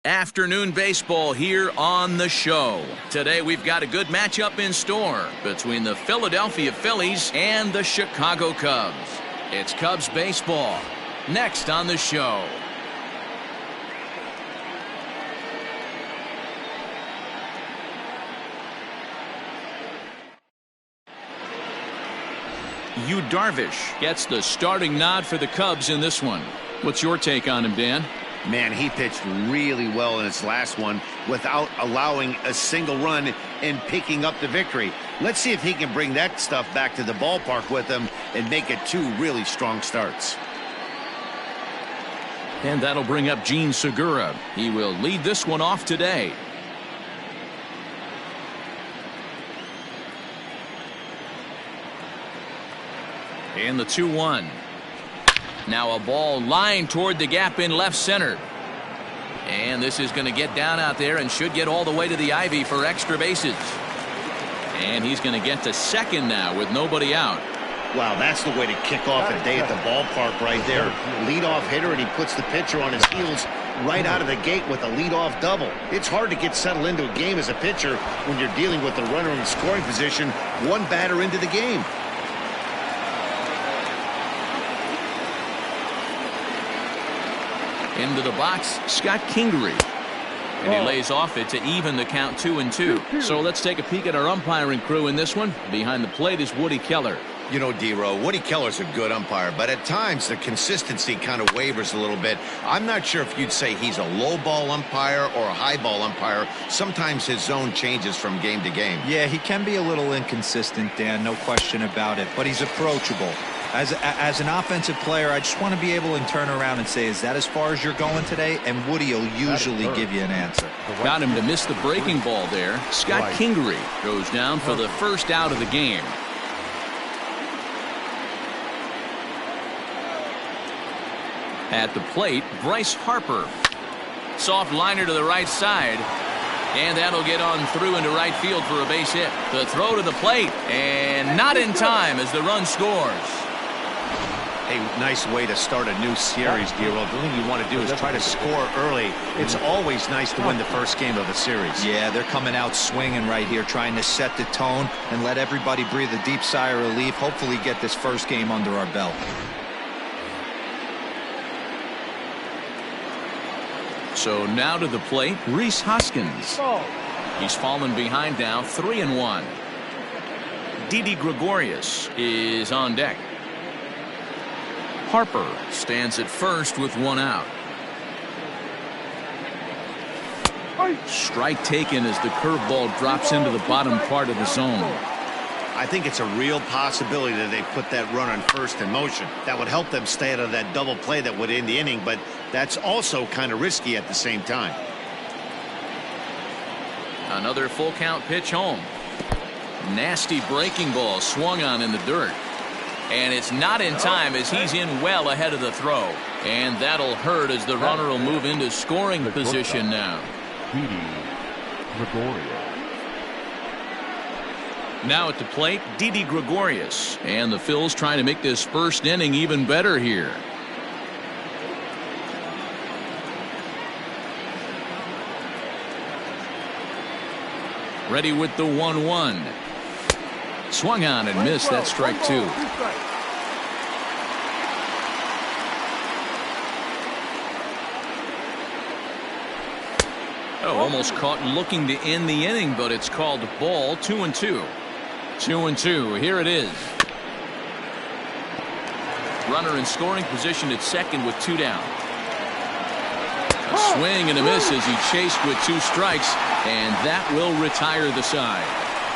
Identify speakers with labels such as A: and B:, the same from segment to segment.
A: Afternoon baseball here on the show. Today we've got a good matchup in store between the Philadelphia Phillies and the Chicago Cubs. It's Cubs baseball next on the show. Yu Darvish gets the starting nod for the Cubs in this one. What's your take on him, Dan?
B: Man, he pitched really well in his last one without allowing a single run and picking up the victory. Let's see if he can bring that stuff back to the ballpark with him and make it two really strong starts.
A: And that'll bring up Gene Segura. He will lead this one off today. And the 2-1. Now a ball lined toward the gap in left center. And this is going to get down out there and should get all the way to the ivy for extra bases. And he's going to get to second now with nobody out.
B: Wow, that's the way to kick off a day at the ballpark right there. Leadoff hitter, and he puts the pitcher on his heels right out of the gate with a leadoff double. It's hard to get settled into a game as a pitcher when you're dealing with the runner in scoring position one batter into the game.
A: Into the box, Scott Kingery. And he lays off it to even the count 2-2. So let's take a peek at our umpiring crew in this one. Behind the plate is Woody Keller.
B: You know, D-Row, Woody Keller's a good umpire, but at times the consistency kind of wavers a little bit. I'm not sure if you'd say he's a low ball umpire or a high ball umpire. Sometimes his zone changes from game to game.
C: Yeah, he can be a little inconsistent, Dan, no question about it, but he's approachable. As an offensive player, I just want to be able to turn around and say, is that as far as you're going today? And Woody will usually give you an answer.
A: Got him to miss the breaking ball there. Scott Kingery goes down for the first out of the game. At the plate, Bryce Harper. Soft liner to the right side. And that'll get on through into right field for a base hit. The throw to the plate. And not in time as the run scores.
B: A nice way to start a new series, D-Roll. The thing you want to do is try to score early. It's always nice to win the first game of a series.
C: Yeah, they're coming out swinging right here, trying to set the tone and let everybody breathe a deep sigh of relief. Hopefully get this first game under our belt.
A: So now to the plate, Rhys Hoskins. He's fallen behind now, 3-1. Didi Gregorius is on deck. Harper stands at first with one out. Strike taken as the curveball drops into the bottom part of the zone.
B: I think it's a real possibility that they put that run on first in motion. That would help them stay out of that double play that would end the inning, but that's also kind of risky at the same time.
A: Another full count pitch home. Nasty breaking ball swung on in the dirt. And it's not in time as he's in well ahead of the throw. And that'll hurt as the runner will move into scoring position now. Now at the plate, Didi Gregorius. And the Phils trying to make this first inning even better here. Ready with the 1-1. Swung on and missed. That strike two. Oh, almost caught looking to end the inning, but it's called ball. 2-2. 2-2. Here it is. Runner in scoring position at second with two down. A swing and a miss as he chased with two strikes, and that will retire the side.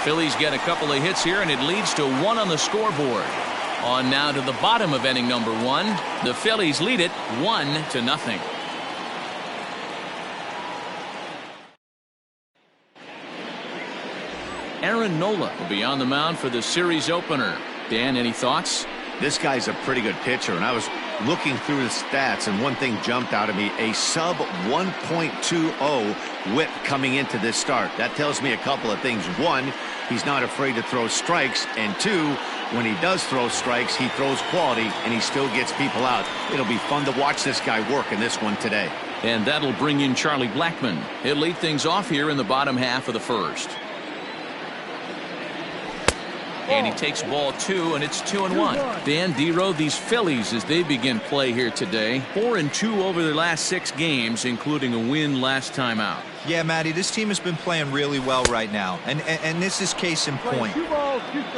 A: Phillies get a couple of hits here, and it leads to one on the scoreboard. On now to the bottom of inning number one. The Phillies lead it 1-0. Aaron Nola will be on the mound for the series opener. Dan, any thoughts?
B: This guy's a pretty good pitcher, and I was looking through his stats, and one thing jumped out at me, a sub 1.20 whip coming into this start. That tells me a couple of things. One, he's not afraid to throw strikes, and two, when he does throw strikes, he throws quality, and he still gets people out. It'll be fun to watch this guy work in this one today.
A: And that'll bring in Charlie Blackmon. He'll lead things off here in the bottom half of the first. And he takes ball 2, and it's 2-1. Dan Dero, these Phillies, as they begin play here today, 4-2 over their last 6 games, including a win last time out.
C: Yeah, Matty, this team has been playing really well right now, and this is case in point.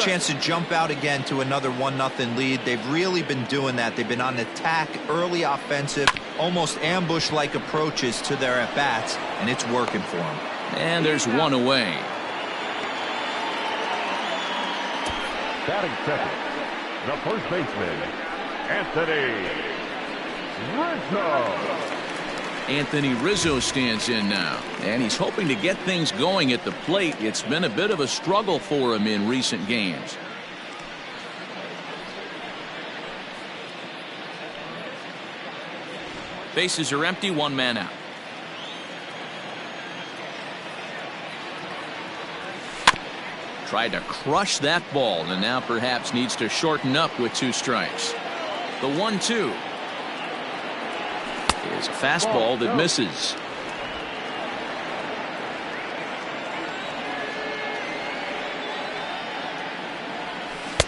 C: Chance to jump out again to another 1-0 lead. They've really been doing that. They've been on attack, early offensive, almost ambush-like approaches to their at-bats, and it's working for them.
A: And there's one away.
D: Batting second, the first baseman, Anthony Rizzo.
A: Anthony Rizzo stands in now, and he's hoping to get things going at the plate. It's been a bit of a struggle for him in recent games. Bases are empty, 1 man out. Tried to crush that ball, and now perhaps needs to shorten up with 2 strikes. The 1-2 is a fastball that misses.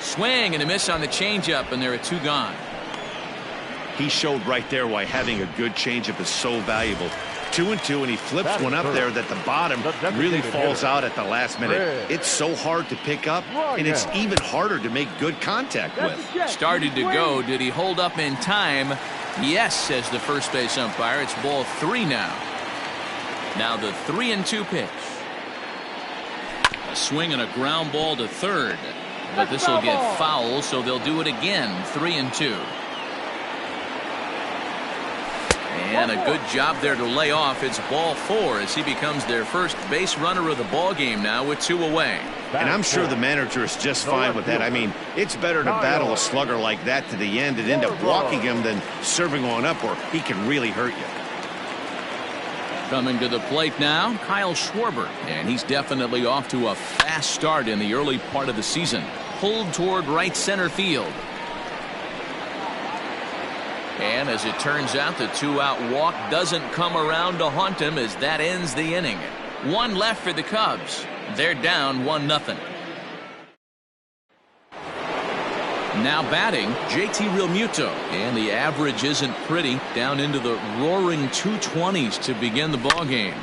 A: Swing and a miss on the changeup, and there are 2 gone.
B: He showed right there why having a good changeup is so valuable. 2-2, and he flips one up there that the bottom really falls out at the last minute. It's so hard to pick up, and it's even harder to make good contact with.
A: Started to go. Did he hold up in time? Yes, says the first base umpire. It's ball 3 now. Now the 3-2 pitch. A swing and a ground ball to third. But this will get foul, so they'll do it again. 3-2. And a good job there to lay off. It's ball 4 as he becomes their first base runner of the ball game now with 2 away.
B: And I'm sure the manager is just fine with that. I mean, it's better to battle a slugger like that to the end and end up walking him than serving on up where he can really hurt you.
A: Coming to the plate now, Kyle Schwarber. And he's definitely off to a fast start in the early part of the season. Pulled toward right center field. And as it turns out, the 2-out walk doesn't come around to haunt him as that ends the inning. 1 left for the Cubs. They're down 1-0. Now batting, JT Realmuto. And the average isn't pretty, down into the roaring 220s to begin the ball game.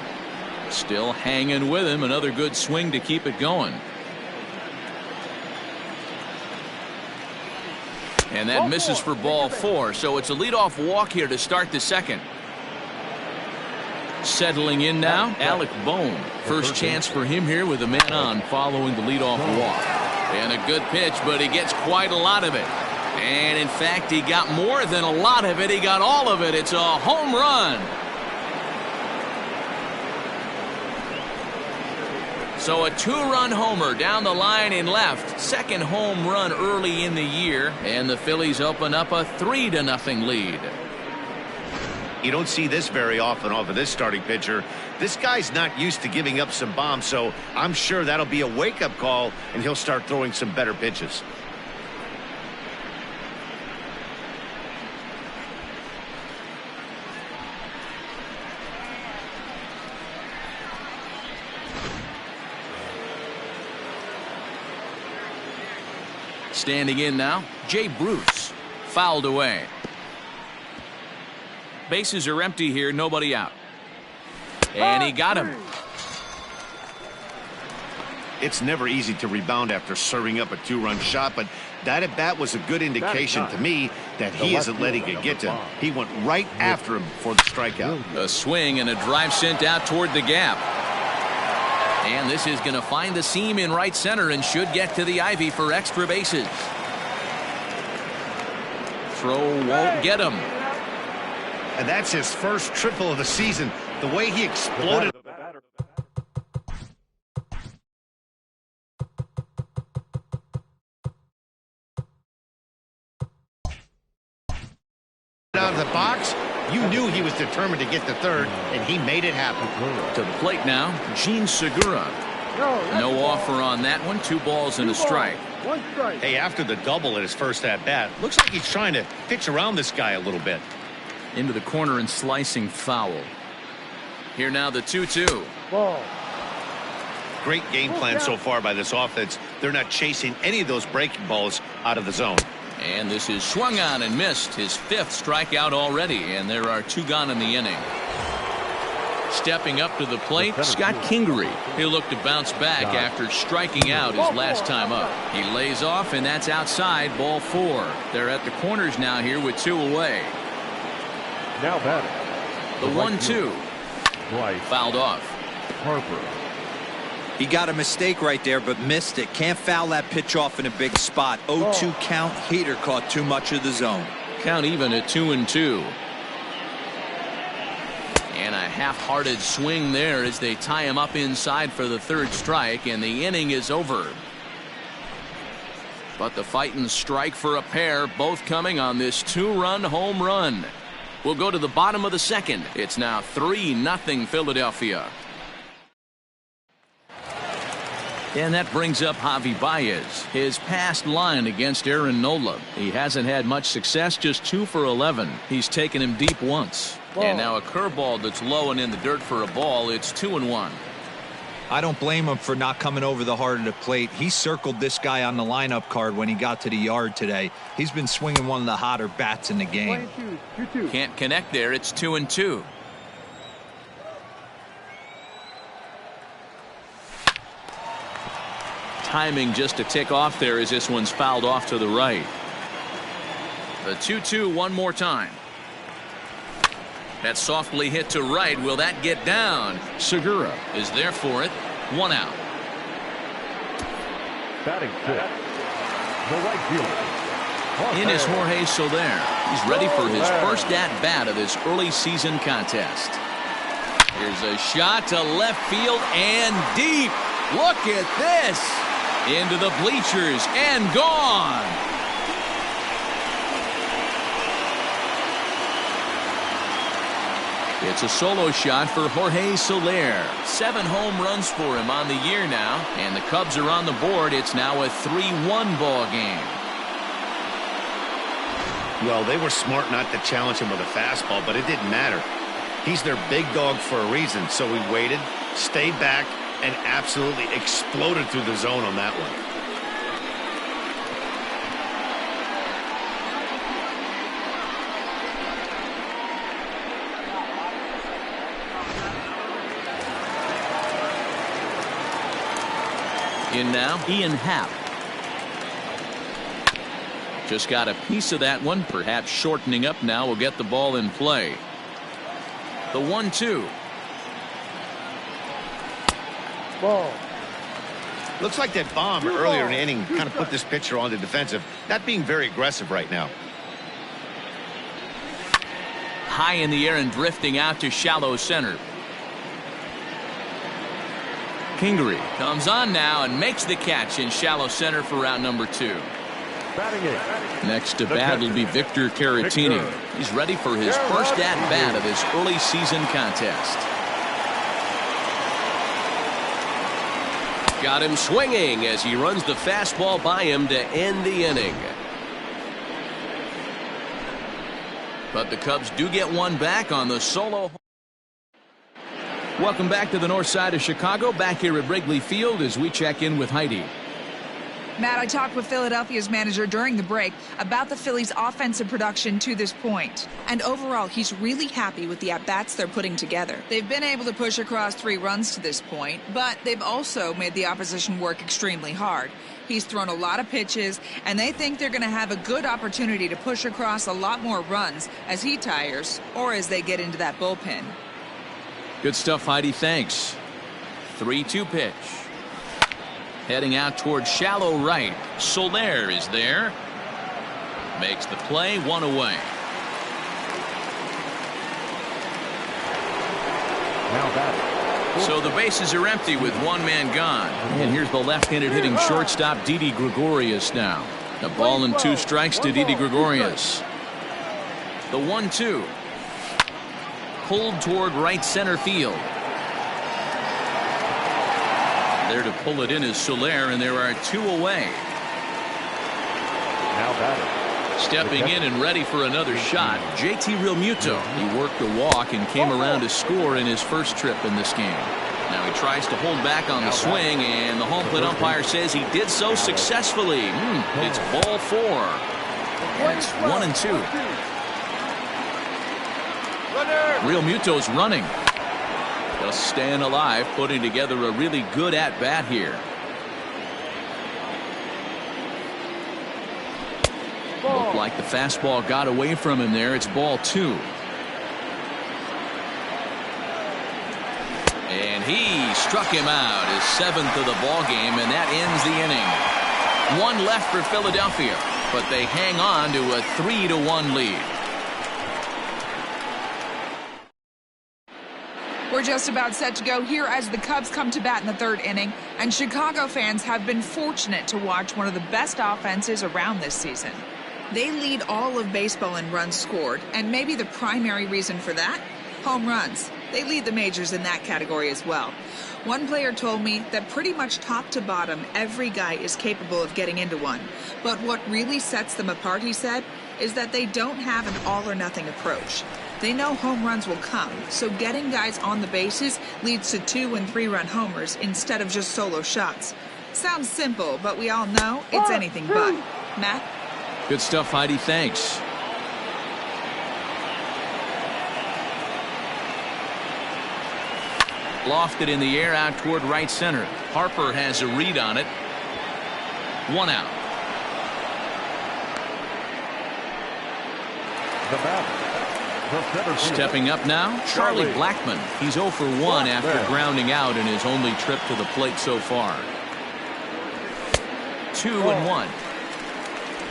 A: Still hanging with him. Another good swing to keep it going. And that misses for ball 4, so it's a leadoff walk here to start the second. Settling in now, Alec Bohm. First chance for him here with a man on following the leadoff walk. And a good pitch, but he gets quite a lot of it. And in fact, he got more than a lot of it. He got all of it. It's a home run. So a 2-run homer down the line in left. Second home run early in the year. And the Phillies open up a 3-0 lead.
B: You don't see this very often off of this starting pitcher. This guy's not used to giving up some bombs, so I'm sure that'll be a wake-up call, and he'll start throwing some better pitches.
A: Standing in now, Jay Bruce. Fouled away. Bases are empty here, nobody out. And he got him.
B: It's never easy to rebound after serving up a 2-run shot, but that at bat was a good indication to me that he isn't letting it get to him. He went right after him for the strikeout.
A: A swing and a drive sent out toward the gap. And this is going to find the seam in right center and should get to the ivy for extra bases. Throw won't get him.
B: And that's his first triple of the season. The way he exploded out of the box, you knew he was determined to get to third, and he made it happen.
A: To the plate now, Gene Segura. No offer on that one. 2 balls and a strike.
B: Hey, after the double at his first at-bat, looks like he's trying to pitch around this guy a little bit.
A: Into the corner and slicing foul. Here now the 2-2.
D: Ball.
B: Great game plan so far by this offense. They're not chasing any of those breaking balls out of the zone.
A: And this is swung on and missed. His 5th strikeout already, and there are 2 gone in the inning. Stepping up to the plate, Scott Kingery. He'll look to bounce back after striking out his last time up. He lays off, and that's outside, ball 4. They're at the corners now here with 2 away.
D: Now batting.
A: The 1-2. Fouled off.
D: Harper.
C: He got a mistake right there, but missed it. Can't foul that pitch off in a big spot. 0-2 count. Hader caught too much of the zone.
A: Count even at 2-2. And a half-hearted swing there as they tie him up inside for the 3rd strike, and the inning is over. But the fighting strike for a pair, both coming on this 2-run home run. We'll go to the bottom of the 2nd. It's now 3-0 Philadelphia. And that brings up Javi Baez. His past line against Aaron Nola. He hasn't had much success, just 2 for 11. He's taken him deep once. And now a curveball that's low and in the dirt for a ball. It's 2-1.
C: I don't blame him for not coming over the heart of the plate. He circled this guy on the lineup card when he got to the yard today. He's been swinging one of the hotter bats in the game.
A: Can't connect there. It's 2-2. Timing just a tick off there as this one's fouled off to the right. The 2-2 one more time. That softly hit to right. Will that get down? Segura is there for it. 1 out.
D: Batting 5th. The right fielder.
A: In is Jorge Soler. He's ready for his first at-bat of this early season contest. Here's a shot to left field and deep. Look at this. Into the bleachers and gone. It's a solo shot for Jorge Soler. 7 home runs for him on the year now, and the Cubs are on the board. It's now a 3-1 ball game.
B: Well, they were smart not to challenge him with a fastball, but it didn't matter. He's their big dog for a reason, so he waited, stayed back, and absolutely exploded through the zone on that one.
A: In now, Ian Happ. Just got a piece of that one, perhaps shortening up now will get the ball in play. The 1-2.
D: Ball.
B: Looks like that bomb earlier in the inning kind of put this pitcher on the defensive, not being very aggressive right now.
A: High in the air and drifting out to shallow center. Kingery comes on now and makes the catch in shallow center for out number 2. Next to bat will be Victor Caratini. He's ready for his first at-bat of this early season contest. Got him swinging as he runs the fastball by him to end the inning. But the Cubs do get one back on the solo. Welcome back to the north side of Chicago, back here at Wrigley Field as we check in with Heidi.
E: Matt, I talked with Philadelphia's manager during the break about the Phillies' offensive production to this point. And overall, he's really happy with the at-bats they're putting together. They've been able to push across 3 runs to this point, but they've also made the opposition work extremely hard. He's thrown a lot of pitches, and they think they're going to have a good opportunity to push across a lot more runs as he tires or as they get into that bullpen.
A: Good stuff, Heidi. Thanks. 3-2 pitch. Heading out towards shallow right. Soler is there. Makes the play, 1 away. So the bases are empty with 1 man gone. And here's the left-handed hitting shortstop, Didi Gregorius now. A ball and 2 strikes to Didi Gregorius. The 1-2. Pulled toward right center field. There to pull it in is Soler, and there are 2 away.
D: Now batting.
A: Stepping in and ready for another shot, JT Realmuto. He worked a walk and came around to score in his first trip in this game. Now he tries to hold back on the swing, and the home plate umpire says he did so successfully. It's ball 4. And it's 1-2. Realmuto's running. Just staying alive, putting together a really good at-bat here. Looked like the fastball got away from him there. It's ball 2. And he struck him out, his 7th of the ball game, and that ends the inning. 1 left for Philadelphia, but they hang on to a 3-1 lead.
E: We're just about set to go here as the Cubs come to bat in the 3rd inning, and Chicago fans have been fortunate to watch one of the best offenses around this season. They lead all of baseball in runs scored, and maybe the primary reason for that? Home runs. They lead the majors in that category as well. One player told me that pretty much top to bottom, every guy is capable of getting into one. But what really sets them apart, he said, is that they don't have an all-or-nothing approach. They know home runs will come, so getting guys on the bases leads to 2- and 3-run homers instead of just solo shots. Sounds simple, but we all know it's anything but. Matt?
A: Good stuff, Heidi. Thanks. Lofted in the air out toward right center. Harper has a read on it. 1 out.
D: The batter.
A: Stepping up now, Charlie Blackmon. He's 0 for 1 after grounding out in his only trip to the plate so far. 2-1.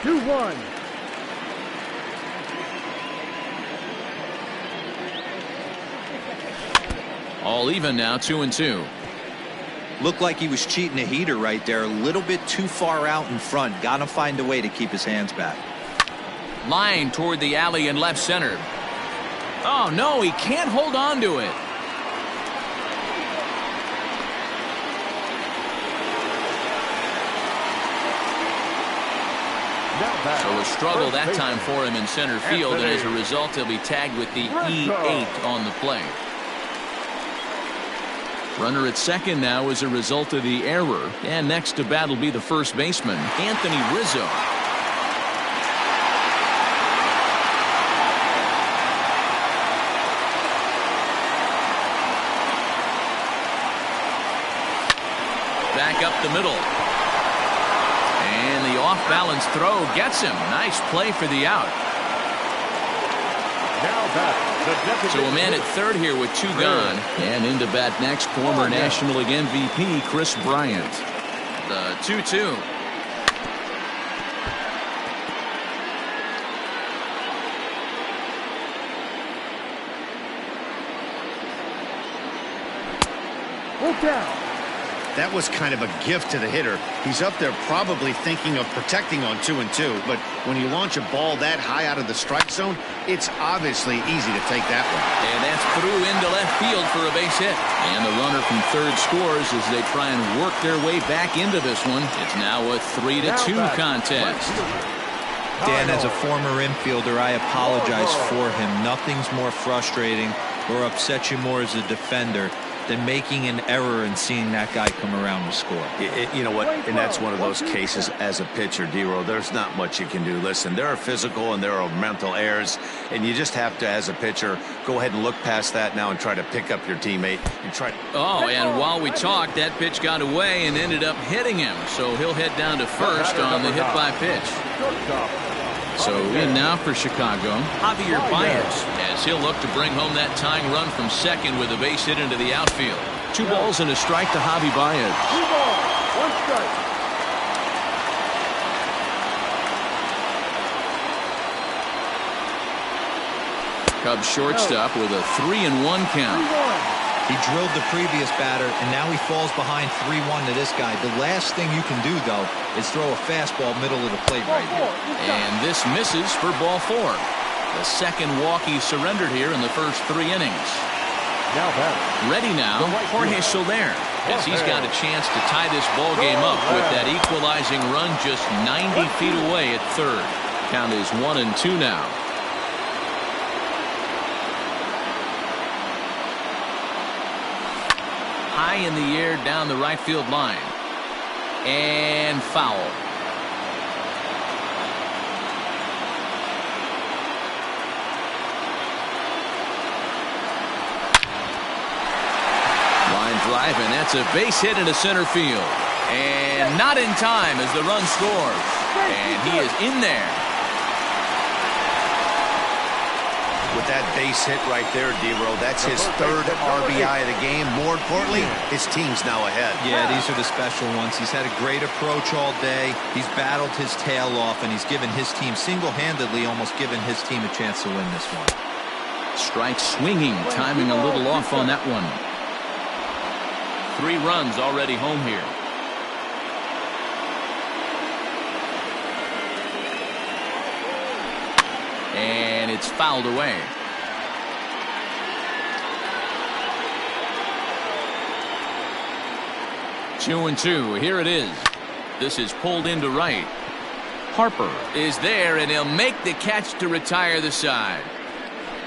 D: 2-1.
A: All even now, 2-2.
C: Looked like he was cheating a heater right there. A little bit too far out in front. Got to find a way to keep his hands back.
A: Line toward the alley in left center. Oh, no, he can't hold on to it. So a struggle that time for him in center field, and as a result, he'll be tagged with the E8 on the play. Runner at second now as a result of the error, and next to bat will be the first baseman, Anthony Rizzo. Back up the middle. And the off-balance throw gets him. Nice play for the out. So a man at third here with 2 gone. And into bat next, former National League MVP Chris Bryant. The 2-2.
D: Down.
B: That was kind of a gift to the hitter. He's up there probably thinking of protecting on 2-2, but when you launch a ball that high out of the strike zone, it's obviously easy to take that one.
A: And that's through into left field for a base hit. And the runner from third scores as they try and work their way back into this one. It's now a 3-2 contest.
C: Dan, as a former infielder, I apologize for him. Nothing's more frustrating or upsets you more as a defender than making an error and seeing that guy come around to score.
B: You know what? And that's one of those cases as a pitcher, D-Row. There's not much you can do. Listen, there are physical and there are mental errors, and you just have to, as a pitcher, go ahead and look past that now and try to pick up your teammate and try.
A: Oh, and while we talked, that pitch got away and ended up hitting him. So he'll head down to first on the hit by pitch. So in now for Chicago, Javier Baez, as he'll look to bring home that tying run from second with a base hit into the outfield. 2 balls and a strike to Javi Baez.
D: 2 balls, 1 strike.
A: Cubs shortstop with a 3-1 count.
D: 3-1.
C: He drilled the previous batter, and now he falls behind 3-1 to this guy. The last thing you can do, though, is throw a fastball middle of the plate right here.
A: And this misses for ball 4. The second walk he surrendered here in the first 3 innings.
D: Now batter.
A: Ready now, Jorge Soler, as he's got a chance to tie this ball game up with that equalizing run just 90 feet away at third. Count is 1-2 now. High in the air down the right field line. And foul. Line drive, and that's a base hit into center field. And not in time as the run scores. And he is in there.
B: With that base hit right there, D-Row, that's his third RBI of the game. More importantly, his team's now ahead.
C: Yeah, these are the special ones. He's had a great approach all day. He's battled his tail off, and he's given his team single-handedly, almost given his team a chance to win this one.
A: Strike swinging, timing a little off on that one. 3 runs already home here. And it's fouled away. Two and two. Here it is. This is pulled into right. Harper is there, and he'll make the catch to retire the side.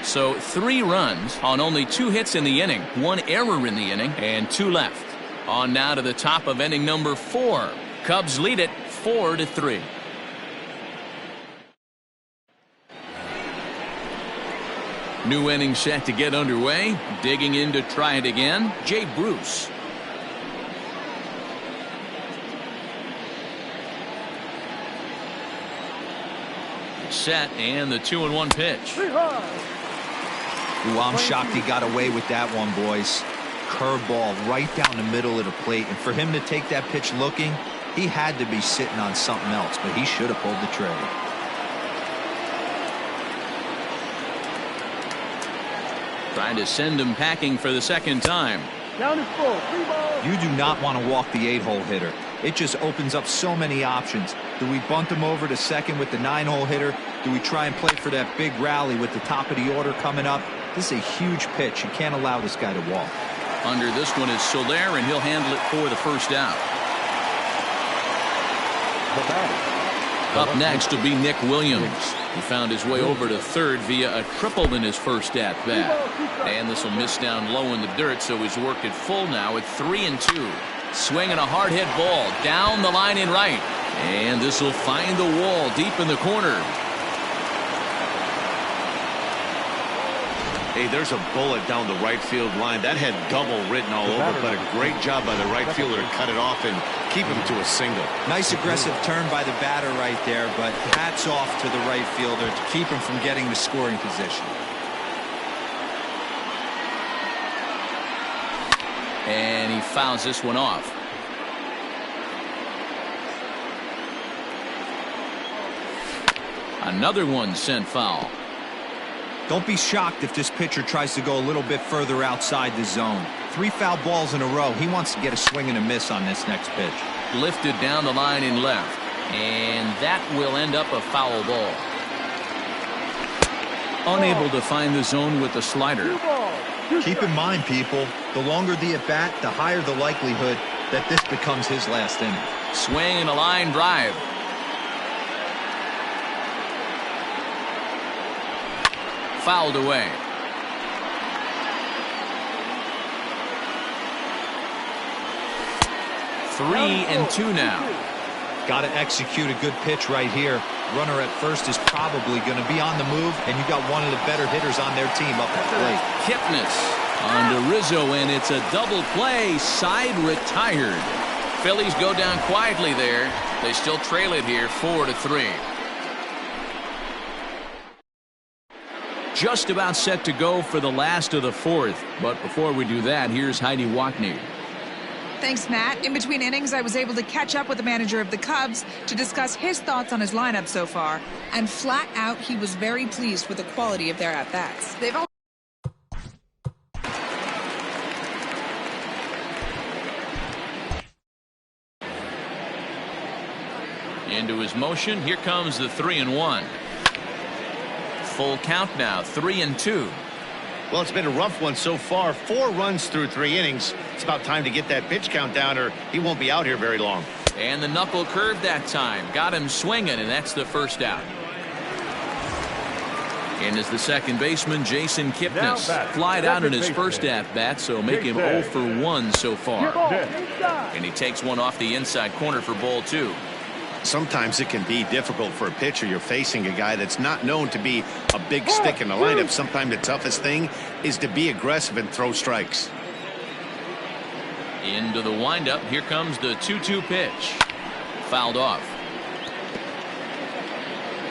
A: So 3 runs on only 2 hits in the inning, 1 error in the inning, and 2 left. On now to the top of inning number 4. Cubs lead it 4-3. New inning set to get underway. Digging in to try it again, Jay Bruce. Set, and the 2-1 pitch.
C: Ooh, I'm shocked he got away with that one, boys. Curveball right down the middle of the plate, and for him to take that pitch looking, he had to be sitting on something else, but he should have pulled the trigger.
A: Trying to send him packing for the second time.
D: Down is full. 3 balls.
C: You do not want to walk the 8-hole hitter. It just opens up so many options. Do we bunt him over to second with the 9-hole hitter? Do we try and play for that big rally with the top of the order coming up? This is a huge pitch. You can't allow this guy to walk.
A: Under this one is Soler, and he'll handle it for the first out.
D: The batter.
A: Up next will be Nick Williams. He found his way over to third via a triple in his first at-bat. And this will miss down low in the dirt, so he's worked it full now at 3-2. Swinging a hard hit ball down the line in right. And this will find the wall deep in the corner.
B: Hey, there's a bullet down the right field line. That had double written all over, but a great job by the right fielder to cut it off and keep him to a single.
C: Nice aggressive turn by the batter right there, but hats off to the right fielder to keep him from getting the scoring position.
A: And he fouls this one off. Another one sent foul.
C: Don't be shocked if this pitcher tries to go a little bit further outside the zone. 3 foul balls in a row. He wants to get a swing and a miss on this next pitch.
A: Lifted down the line in left. And that will end up a foul ball. Unable to find the zone with the slider.
C: Keep in mind, people, the longer the at-bat, the higher the likelihood that this becomes his last inning.
A: Swing and a line drive. Fouled away. Three and two now.
C: Got to execute a good pitch right here. Runner at first is probably going to be on the move, and you got one of the better hitters on their team up at the plate.
A: Kipnis on to Rizzo, and it's a double play. Side retired. Phillies go down quietly there. They still trail it here 4-3. Just about set to go for the last of the fourth. But before we do that, here's Heidi Wackney.
E: Thanks, Matt. In between innings, I was able to catch up with the manager of the Cubs to discuss his thoughts on his lineup so far. And flat out, he was very pleased with the quality of their at-bats. They've all
A: into his motion. Here comes the 3-1. Full count now, 3-2.
B: Well, it's been a rough one so far. 4 runs through 3 innings. It's about time to get that pitch count down, or he won't be out here very long.
A: And the knuckle curve that time got him swinging, and that's the first out. And as the second baseman, Jason Kipnis flied out in his first at-bat, so make him 0 for 1 so far. And he takes one off the inside corner for ball 2.
B: Sometimes it can be difficult for a pitcher. You're facing a guy that's not known to be a big stick in the lineup. Sometimes the toughest thing is to be aggressive and throw strikes.
A: Into the windup. Here comes the 2-2 pitch. Fouled off.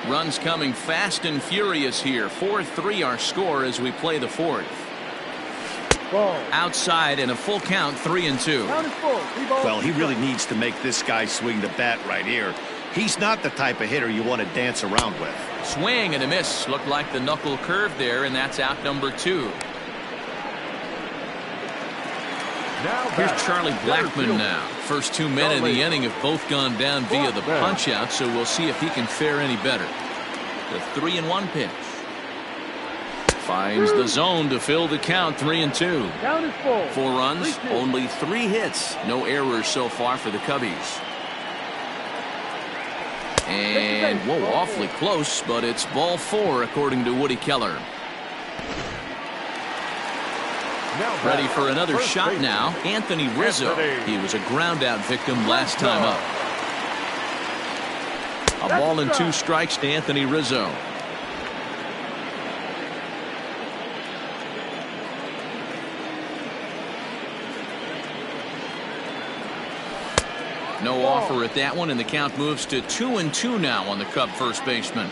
A: Runs coming fast and furious here. 4-3 our score as we play the fourth. Outside and a full count, 3-2.
B: Well, he really needs to make this guy swing the bat right here. He's not the type of hitter you want to dance around with.
A: Swing and a miss. Looked like the knuckle curve there, and that's out number 2. Here's Charlie Blackmon now. First 2 men in the inning have both gone down via the punch out, so we'll see if he can fare any better. The 3-1 pitch. Finds the zone to fill the count, 3-2. 4 runs, only 3 hits. No errors so far for the Cubbies. And, whoa, awfully close, but it's ball 4 according to Woody Keller. Ready for another shot now, Anthony Rizzo. He was a ground out victim last time up. A ball and 2 strikes to Anthony Rizzo. No offer at that one, and the count moves to 2-2 now on the Cub first baseman.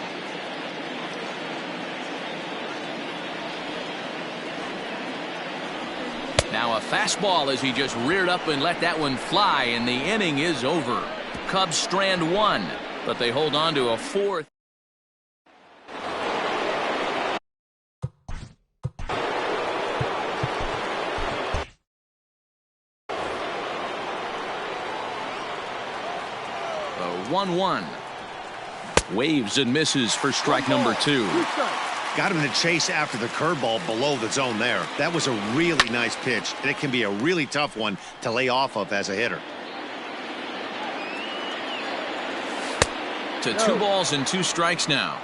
A: Now a fastball as he just reared up and let that one fly, and the inning is over. Cubs strand 1, but they hold on to a 4th. A 1-1. Waves and misses for strike number 2.
B: Got him to chase after the curveball below the zone there. That was a really nice pitch, and it can be a really tough one to lay off of as a hitter.
A: To 2 balls and 2 strikes now.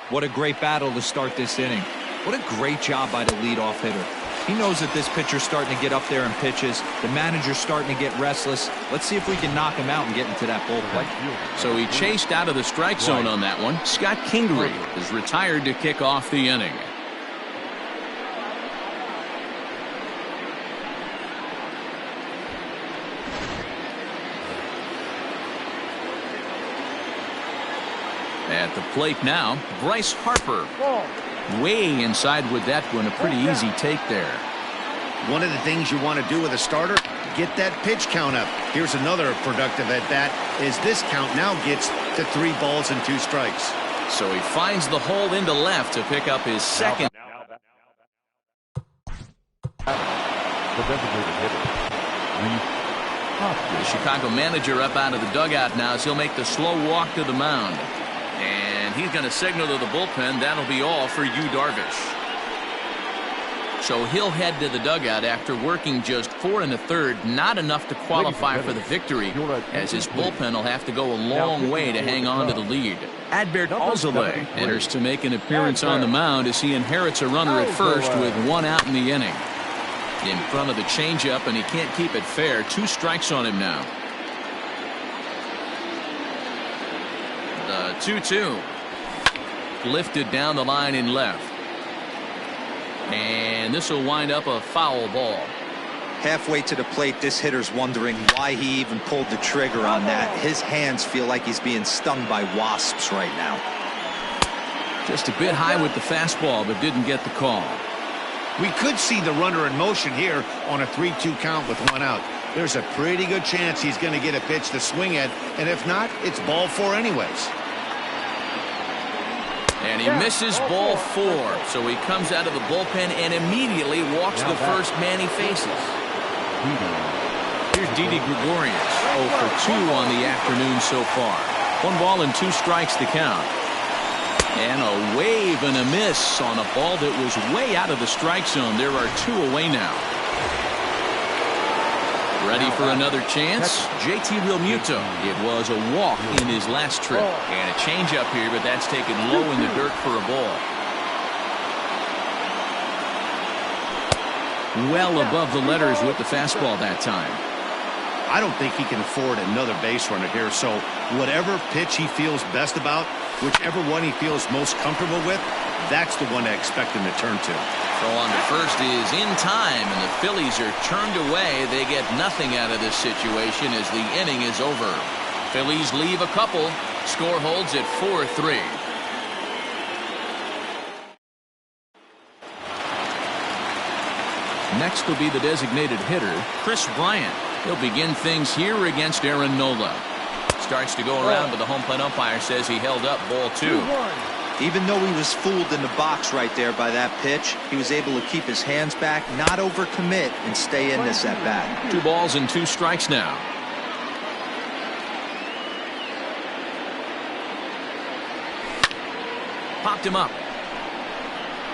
C: What a great battle to start this inning. What a great job by the leadoff hitter. He knows that this pitcher's starting to get up there in pitches. The manager's starting to get restless. Let's see if we can knock him out and get into that bullpen.
A: So he chased out of the strike zone on that one. Scott Kingery is retired to kick off the inning. At the plate now, Bryce Harper. Way inside with that one. A pretty easy take there.
B: One of the things you want to do with a starter, get that pitch count up. Here's another productive at bat as this count now gets to 3 balls and 2 strikes.
A: So he finds the hole into left to pick up his second. The Chicago manager up out of the dugout now as he'll make the slow walk to the mound. And he's going to signal to the bullpen. That'll be all for Yu Darvish. So he'll head to the dugout after working just 4 1/3. Not enough to qualify for the victory, as his bullpen will have to go a long way to hang on to the lead. Adbert Alzolay enters to make an appearance on the mound as he inherits a runner at first with 1 out in the inning. In front of the changeup, and he can't keep it fair. 2 strikes on him now. The 2-2. Lifted down the line in left. And this will wind up a foul ball.
C: Halfway to the plate, this hitter's wondering why he even pulled the trigger on that. His hands feel like he's being stung by wasps right now.
A: Just a bit high with the fastball, but didn't get the call.
B: We could see the runner in motion here on a 3-2 count with 1 out. There's a pretty good chance he's going to get a pitch to swing at, and if not, it's ball 4 anyways.
A: And he misses ball 4, so he comes out of the bullpen and immediately walks the first man he faces. Here's Didi Gregorius, 0 for 2 on the afternoon so far. 1 ball and 2 strikes to count. And a wave and a miss on a ball that was way out of the strike zone. There are 2 away now. Ready for another chance? JT Realmuto. It was a walk in his last trip. And a changeup here, but that's taken low in the dirt for a ball. well above the letters with the fastball that time.
B: I don't think he can afford another base runner here, so whatever pitch he feels best about, whichever one he feels most comfortable with, that's the one I expect him to turn to.
A: Throw on to first is in time, and the Phillies are turned away. They get nothing out of this situation as the inning is over. Phillies leave a couple. Score holds at 4-3. Next will be the designated hitter, Chris Bryant. He'll begin things here against Aaron Nola. Starts to go around, but the home plate umpire says he held up ball 2.
C: Even though he was fooled in the box right there by that pitch, he was able to keep his hands back, not overcommit, and stay in this at bat.
A: 2 balls and 2 strikes now. Popped him up.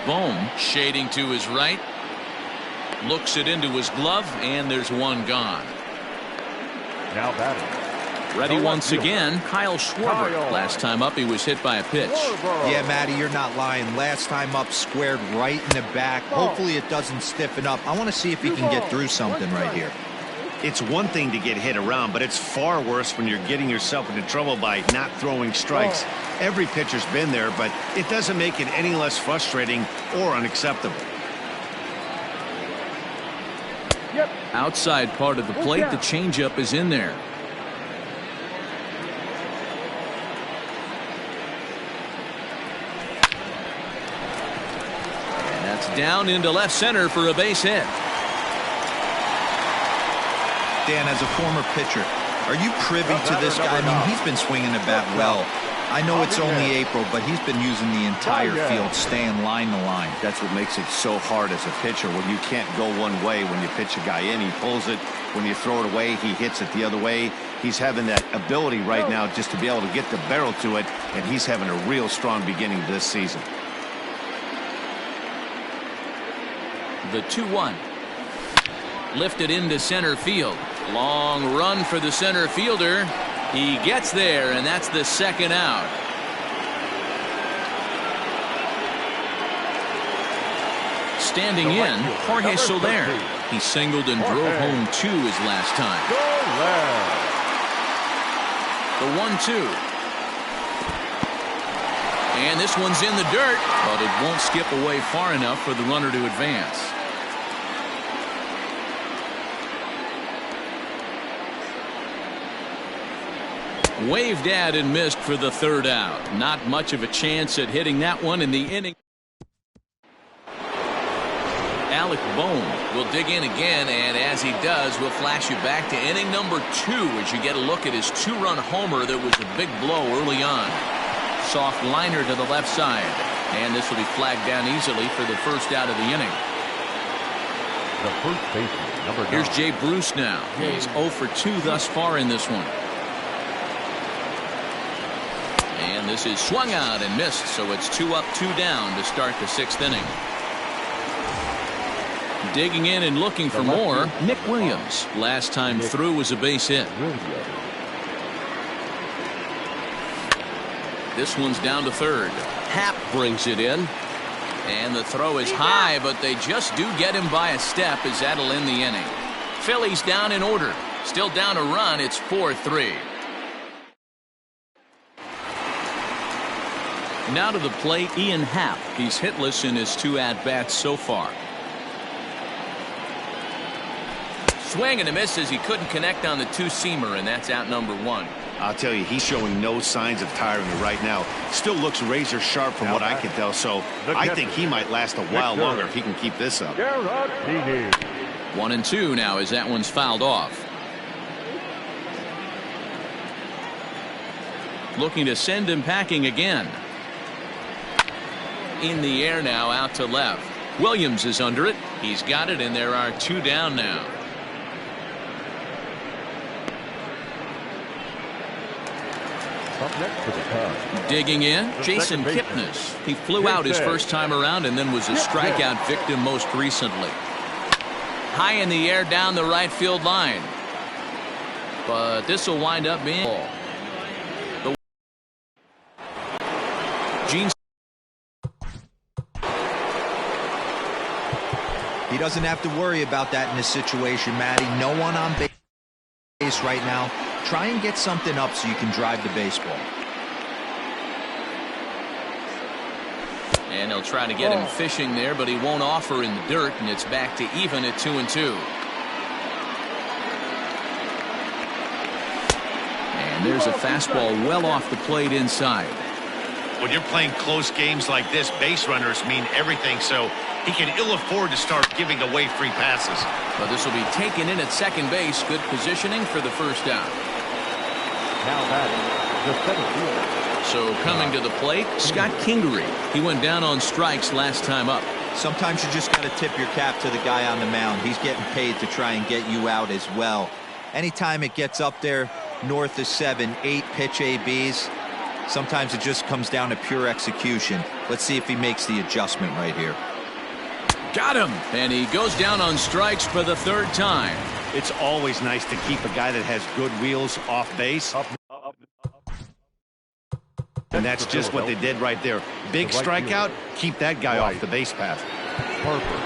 A: Bohm shading to his right. Looks it into his glove, and there's one gone.
D: Now batting.
A: Ready once again, Kyle Schwarber. Last time up, he was hit by a pitch.
C: Yeah, Matty, you're not lying. Last time up, squared right in the back. Hopefully it doesn't stiffen up. I want to see if he can get through something right here.
B: It's one thing to get hit around, but it's far worse when you're getting yourself into trouble by not throwing strikes. Every pitcher's been there, but it doesn't make it any less frustrating or unacceptable.
A: Outside part of the plate, the changeup is in there. And that's down into left center for a base hit.
C: Dan, as a former pitcher, are you privy to this guy? I mean, he's been swinging the bat well. I know it's only April, but he's been using the entire field, staying line to line.
B: That's what makes it so hard as a pitcher when you can't go one way. When you pitch a guy in, he pulls it. When you throw it away, he hits it the other way. He's having that ability right now just to be able to get the barrel to it, and he's having a real strong beginning this season.
A: The 2-1. Lifted into center field. Long run for the center fielder. He gets there, and that's the second out. Standing in, Jorge Soler. He singled and drove home 2 his last time. The 1-2. And this one's in the dirt, but it won't skip away far enough for the runner to advance. Waved at and missed for the 3rd out. Not much of a chance at hitting that one in the inning. Alec Bohm will dig in again, and as he does, we'll flash you back to inning number 2 as you get a look at his 2-run homer that was a big blow early on. Soft liner to the left side, and this will be flagged down easily for the 1st out of the inning.
D: The first baseman, number 9.
A: Here's Jay Bruce now. He's 0 for 2 thus far in this one. And this is swung out and missed, so it's 2 up, 2 down to start the 6th inning. Digging in and looking for more, Nick Williams. Last time through was a base hit. This one's down to 3rd. Happ brings it in. And the throw is high, but they just do get him by a step as that'll end the inning. Phillies down in order. Still down a run. It's 4-3. Now to the plate, Ian Happ. He's hitless in his 2 at-bats so far. Swing and a miss as he couldn't connect on the 2-seamer, and that's out number 1.
B: I'll tell you, he's showing no signs of tiring right now. Still looks razor sharp from what I can tell, so I think he might last a while longer if he can keep this up.
A: 1-2 now as that one's fouled off. Looking to send him packing again. In the air now, out to left. Williams is under it. He's got it, and there are 2 down now. Digging in, Jason Kipnis. He flew out his first time around and then was a strikeout victim most recently. High in the air down the right field line. But this will wind up being the
C: He doesn't have to worry about that in this situation, Matty. No one on base right now. Try and get something up so you can drive the baseball.
A: And they'll try to get him fishing there, but he won't offer in the dirt, and it's back to even at 2-2. And there's a fastball well off the plate inside.
B: When you're playing close games like this, base runners mean everything, so he can ill afford to start giving away free passes.
A: But this will be taken in at second base. Good positioning for the first out.
D: Now batting, the center fielder.
A: So coming to the plate, Scott Kingery. He went down on strikes last time up.
C: Sometimes you just got to tip your cap to the guy on the mound. He's getting paid to try and get you out as well. Anytime it gets up there north of 7, 8 pitch ABs, sometimes it just comes down to pure execution. Let's see if he makes the adjustment right here.
A: Got him! And he goes down on strikes for the third time.
B: It's always nice to keep a guy that has good wheels off base. And that's just what they did right there. Big strikeout, keep that guy off the base path.
D: Harper.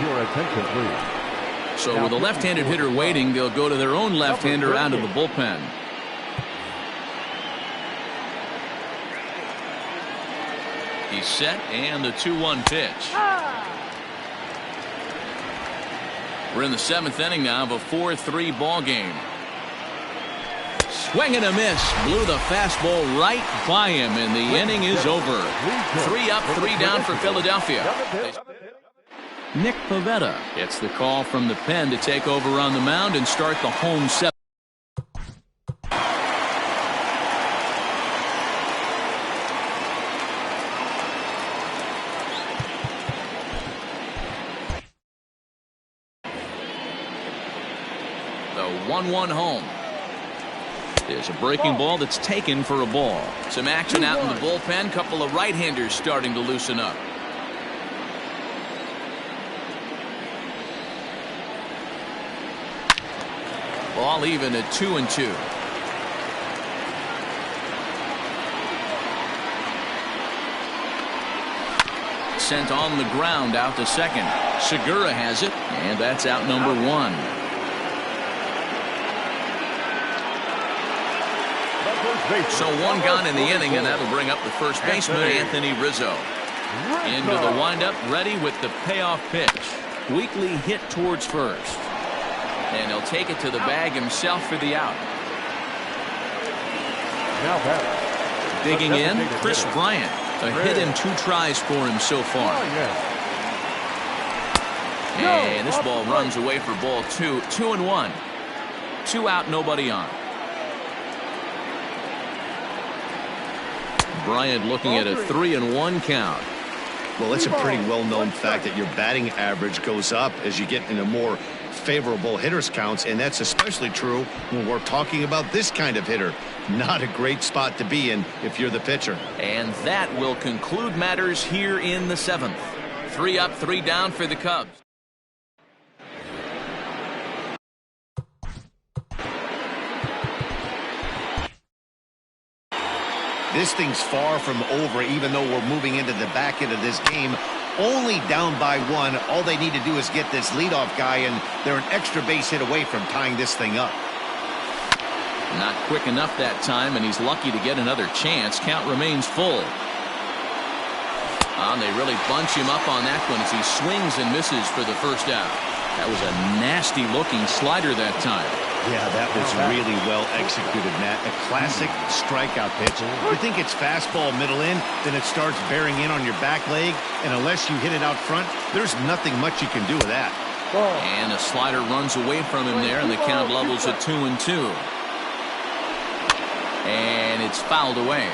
D: Your attention, please.
A: So with a left-handed hitter waiting, they'll go to their own left-hander out of the bullpen. He's set, and the 2-1 pitch. We're in the 7th inning now of a 4-3 ball game. Swing and a miss. Blew the fastball right by him, and the inning is over. 3 up, 3 down for Philadelphia. Nick Pivetta gets the call from the pen to take over on the mound and start the home 7. The 1-1 home. There's a breaking ball that's taken for a ball. Some action out in the bullpen. Couple of right-handers starting to loosen up. Ball even at 2-2. Sent on the ground out to second. Segura has it, and that's out number 1. So 1 gone in the inning, and that'll bring up the first baseman, Anthony Rizzo. Into the windup, ready with the payoff pitch. Weakly hit towards first. And he'll take it to the bag himself for the out.
D: Now batting.
A: Digging in, Chris Bryant. A hit in 2 tries for him so far. And this ball runs away for ball 2. 2-1. 2 out, nobody on. Bryant looking at a 3-1 count.
B: Well, it's a pretty well-known fact that your batting average goes up as you get into more favorable hitters counts, and that's especially true when we're talking about this kind of hitter. Not a great spot to be in if you're the pitcher.
A: And that will conclude matters here in the 7th. 3 up, 3 down for the Cubs.
B: This thing's far from over, even though we're moving into the back end of this game. Only down by 1. All they need to do is get this leadoff guy, and they're an extra base hit away from tying this thing up.
A: Not quick enough that time, and he's lucky to get another chance. Count remains full. And they really bunch him up on that one as he swings and misses for the first out. That was a nasty-looking slider that time.
B: Yeah, that was really well executed, Matt. A classic strikeout pitch. You think it's fastball middle in, then it starts bearing in on your back leg, and unless you hit it out front, there's nothing much you can do with that.
A: And a slider runs away from him there, and the count levels at 2-2. And it's fouled away.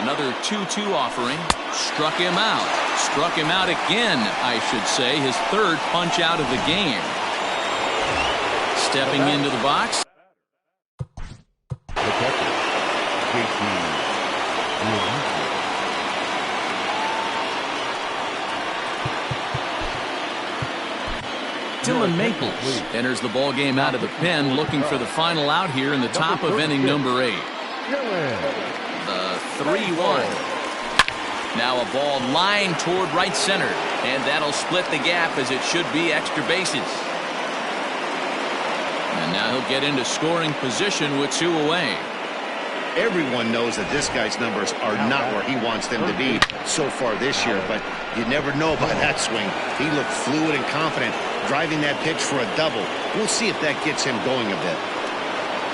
A: Another 2-2 offering. Struck him out. Struck him out again, I should say. His 3rd punch out of the game. Stepping into the box. Dylan Maples enters the ball game out of the pen, looking for the final out here in the top of inning number 8. The 3-1. Now a ball lined toward right center, and that'll split the gap as it should be extra bases. And now he'll get into scoring position with 2 away.
B: Everyone knows that this guy's numbers are not where he wants them to be so far this year, but you never know by that swing. He looked fluid and confident, driving that pitch for a double. We'll see if that gets him going a bit.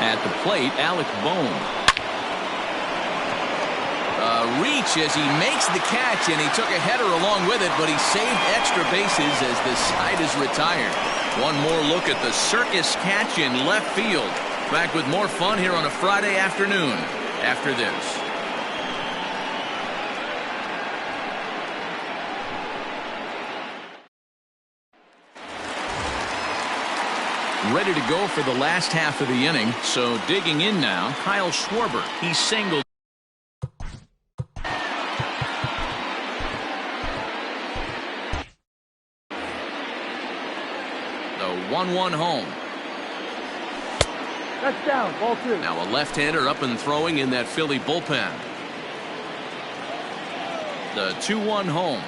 A: At the plate, Alec Bohm. Reach as he makes the catch, and he took a header along with it, but he saved extra bases as the side is retired. One more look at the circus catch in left field. Back with more fun here on a Friday afternoon after this. Ready to go for the last half of the inning, so digging in now, Kyle Schwarber. He singled. The 1-1 home.
D: That's down, ball 2.
A: Now a left-hander up and throwing in that Philly bullpen. The 2-1 home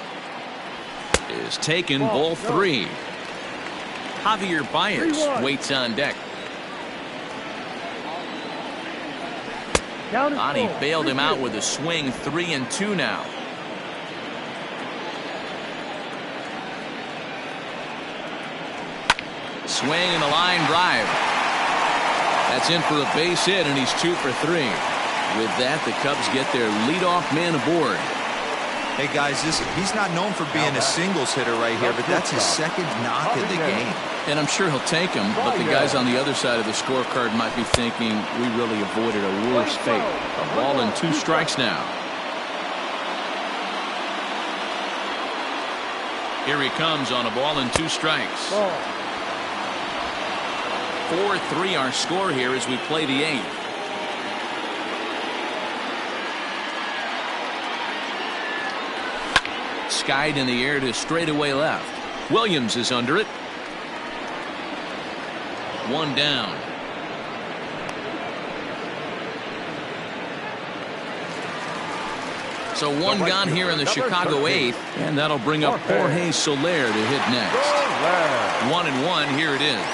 A: is taken, ball 3. Javier Baez waits on deck. Bonnie bailed him out with a swing. 3-2 now. Swing and a line drive. That's in for a base hit, and he's 2 for 3. With that, the Cubs get their leadoff man aboard.
C: Hey guys, he's not known for being a singles hitter right here, but that's his second knock of the game.
A: And I'm sure he'll take him, but the guys on the other side of the scorecard might be thinking we really avoided a worse fate. A ball and 2 strikes now. Here he comes on a ball and 2 strikes. 4-3 our score here as we play the 8th. Skied in the air to straightaway left. Williams is under it. 1 down. So 1 gone here in the Chicago 8th, and that'll bring up Jorge Soler to hit next. 1-1, here it is.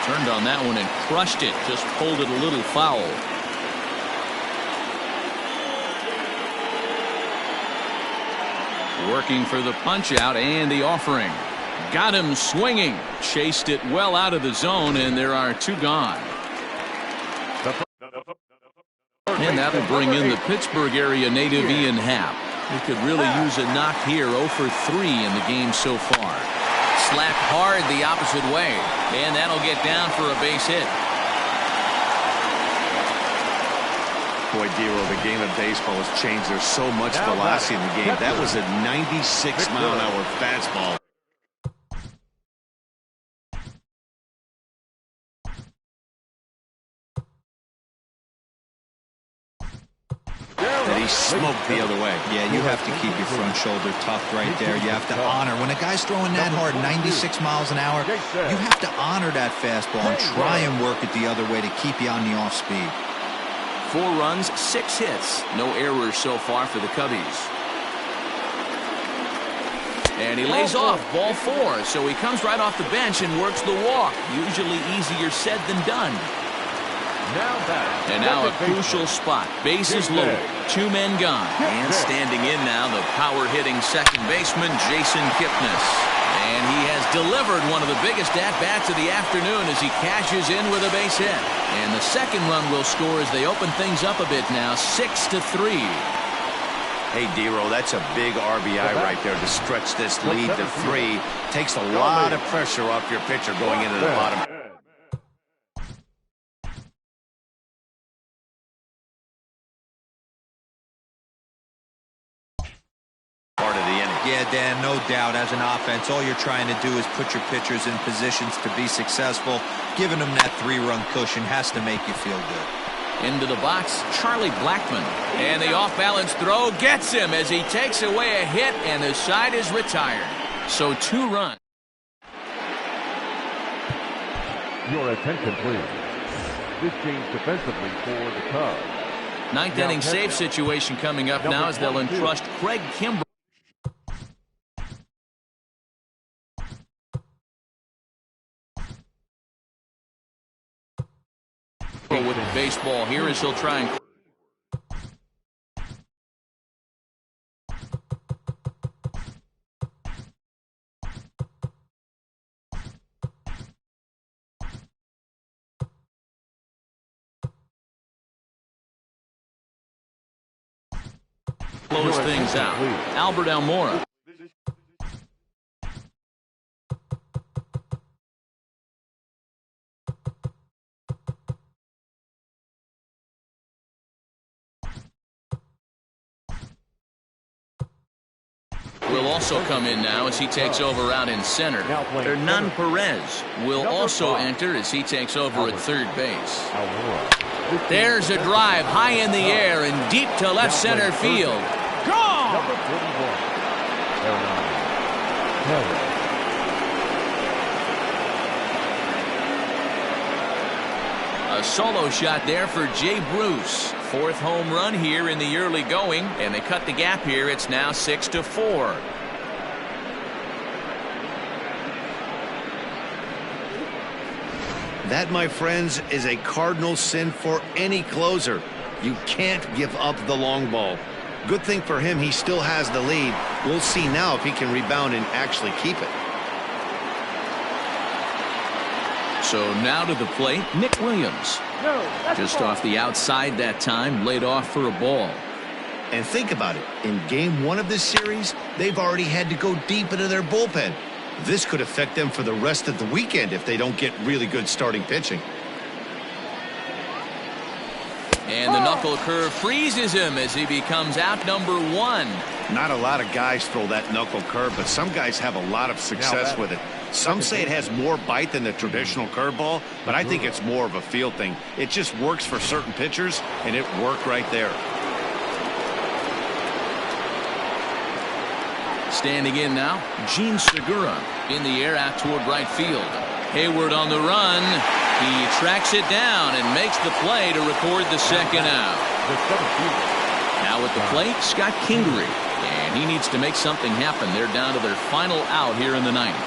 A: Turned on that one and crushed it. Just pulled it a little foul. Working for the punch out and the offering. Got him swinging. Chased it well out of the zone, and there are 2 gone. And that'll bring in the Pittsburgh area native Ian Happ. He could really use a knock here. 0 for 3 in the game so far. Slapped hard the opposite way, and that'll get down for a base hit.
B: Boy, Dero, the game of baseball has changed. There's so much velocity in the game. That was a 96-mile-an-hour fastball. That he smoked the other way.
C: Yeah, you have to keep your front shoulder tucked right there. You have to honor. When a guy's throwing that hard, 96 miles an hour, you have to honor that fastball and try and work it the other way to keep you on the off speed.
A: 4 runs, 6 hits. No errors so far for the Cubbies. And he lays off ball 4, so he comes right off the bench and works the walk. Usually easier said than done. And now a crucial spot. Bases loaded. 2 men gone. And standing in now, the power-hitting second baseman, Jason Kipnis. And he has delivered one of the biggest at-bats of the afternoon as he cashes in with a base hit. And the second run will score as they open things up a bit now, 6-3.
B: Hey, Dero, that's a big RBI right there to stretch this lead to 3. Takes a lot of pressure off your pitcher going into the bottom. Part of the inning.
C: Yeah, Dan, no doubt. As an offense, all you're trying to do is put your pitchers in positions to be successful. Giving them that 3-run cushion has to make you feel good.
A: Into the box, Charlie Blackmon. And the off-balance throw gets him as he takes away a hit, and the side is retired. So 2 runs.
D: Your attention, please. This change defensively for the Cubs.
A: Ninth
D: Now
A: inning save situation coming up now as they'll
D: 22.
A: entrust Craig Kimbrell with the baseball here as he'll try and close things out. Albert Almora. Will also come in now as he takes over out in center. Hernan Perez will also enter as he takes over at third base. There's a drive high in the air and deep to left center field. Gone!
D: Number 41.
A: A solo shot there for Jay Bruce. Fourth home run here in the early going, and they cut the gap here. It's now 6-4.
B: That, my friends, is a cardinal sin for any closer. You can't give up the long ball. Good thing for him, he still has the lead. We'll see now if he can rebound and actually keep it.
A: So now to the plate, Nick Williams. Just off the outside that time, laid off for a ball.
B: And think about it. In game one of this series, they've already had to go deep into their bullpen. This could affect them for the rest of the weekend if they don't get really good starting pitching.
A: And the knuckle curve freezes him as he becomes out number one.
B: Not a lot of guys throw that knuckle curve, but some guys have a lot of success with it. Some say it has more bite than the traditional curveball, but I think it's more of a feel thing. It just works for certain pitchers, and it worked right there.
A: Standing in now, Gene Segura in the air out toward right field. Hayward on the run. He tracks it down and makes the play to record the second out. Now at the plate, Scott Kingery. And he needs to make something happen. They're down to their final out here in the ninth.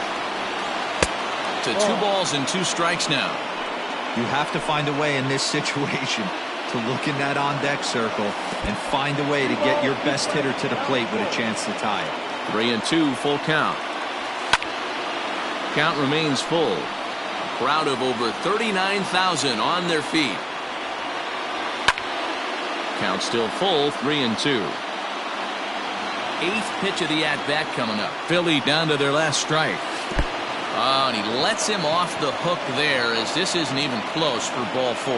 A: To 2 balls and 2 strikes now.
C: You have to find a way in this situation to look in that on-deck circle and find a way to get your best hitter to the plate with a chance to tie it.
A: 3-2, full count. Count remains full. A crowd of over 39,000 on their feet. Count still full, 3-2. 8th pitch of the at-bat coming up. Philly down to their last strike. Oh, and he lets him off the hook there as this isn't even close for ball 4.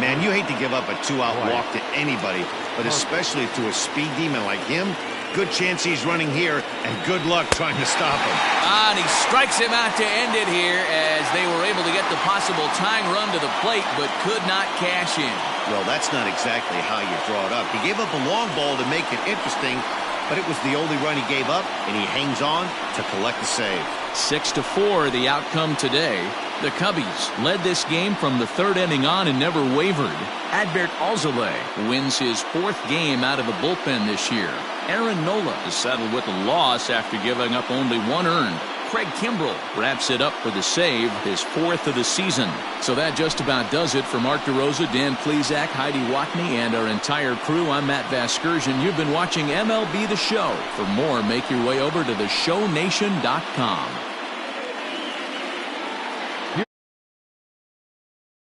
B: Man, you hate to give up a 2-out walk to anybody, but especially to a speed demon like him. Good chance he's running here, and good luck trying to stop him.
A: And he strikes him out to end it here as they were able to get the possible tying run to the plate, but could not cash in.
B: Well, that's not exactly how you draw it up. He gave up a long ball to make it interesting, but it was the only run he gave up, and he hangs on to collect the save.
A: 6-4 the outcome today. The Cubbies led this game from the 3rd inning on and never wavered. Adbert Alzolay wins his 4th game out of the bullpen this year. Aaron Nola is settled with a loss after giving up only 1 earned. Craig Kimbrell wraps it up for the save, his 4th of the season. So that just about does it for Mark DeRosa, Dan Plesac, Heidi Watney, and our entire crew. I'm Matt Vasgersian. You've been watching MLB The Show. For more, make your way over to theshownation.com.